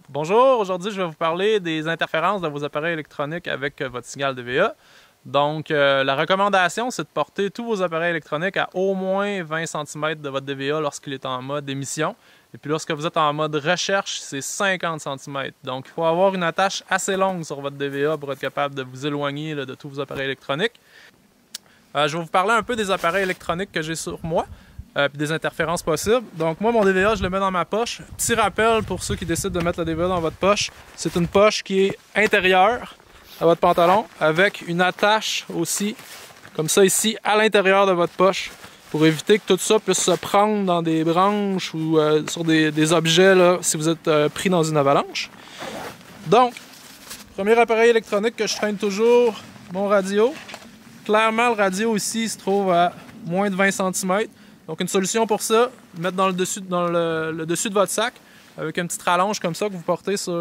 Bonjour, aujourd'hui je vais vous parler des interférences de vos appareils électroniques avec votre signal DVA. Donc la recommandation c'est de porter tous vos appareils électroniques à au moins 20 cm de votre DVA lorsqu'il est en mode émission. Et puis lorsque vous êtes en mode recherche, c'est 50 cm. Donc il faut avoir une attache assez longue sur votre DVA pour être capable de vous éloigner de tous vos appareils électroniques. Je vais vous parler un peu des appareils électroniques que j'ai sur moi. Puis des interférences possibles. Donc moi, mon DVA, je le mets dans ma poche. Petit rappel pour ceux qui décident de mettre le DVA dans votre poche, c'est une poche qui est intérieure à votre pantalon avec une attache aussi, comme ça ici, à l'intérieur de votre poche pour éviter que tout ça puisse se prendre dans des branches ou sur des objets là, si vous êtes pris dans une avalanche. Donc, premier appareil électronique que je traîne toujours, mon radio. Clairement, le radio ici se trouve à moins de 20 cm. Donc une solution pour ça, mettre dans le dessus de votre sac avec une petite rallonge comme ça que vous portez sur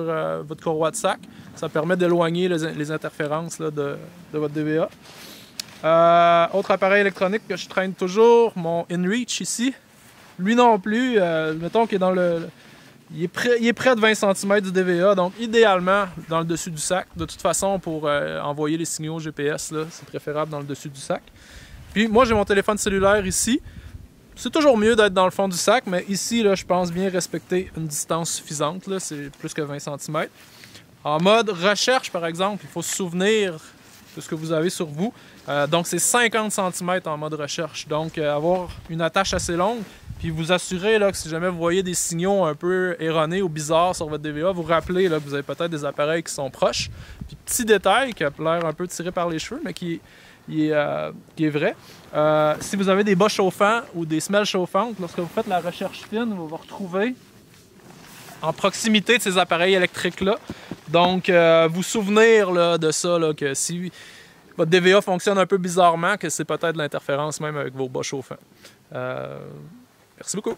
votre courroie de sac. Ça permet d'éloigner les interférences là, de votre DVA. Autre appareil électronique que je traîne toujours, mon InReach ici. Lui non plus, mettons qu'il est dans il est près de 20 cm du DVA, donc idéalement dans le dessus du sac. De toute façon, pour envoyer les signaux GPS, c'est préférable dans le dessus du sac. Puis moi j'ai mon téléphone cellulaire ici. C'est toujours mieux d'être dans le fond du sac, mais ici, là, je pense bien respecter une distance suffisante. C'est plus que 20 cm. En mode recherche, par exemple, il faut se souvenir de ce que vous avez sur vous. Donc, c'est 50 cm en mode recherche. Donc, avoir une attache assez longue, puis vous assurer là, que si jamais vous voyez des signaux un peu erronés ou bizarres sur votre DVA, vous rappelez là, que vous avez peut-être des appareils qui sont proches. Puis, petit détail qui a l'air un peu tiré par les cheveux, mais qui est vrai. Si vous avez des bas chauffants ou des semelles chauffantes, lorsque vous faites la recherche fine, vous vous retrouvez en proximité de ces appareils électriques-là. Donc, vous souvenir là, de ça, là, que si votre DVA fonctionne un peu bizarrement, que c'est peut-être l'interférence même avec vos bas chauffants. Merci beaucoup.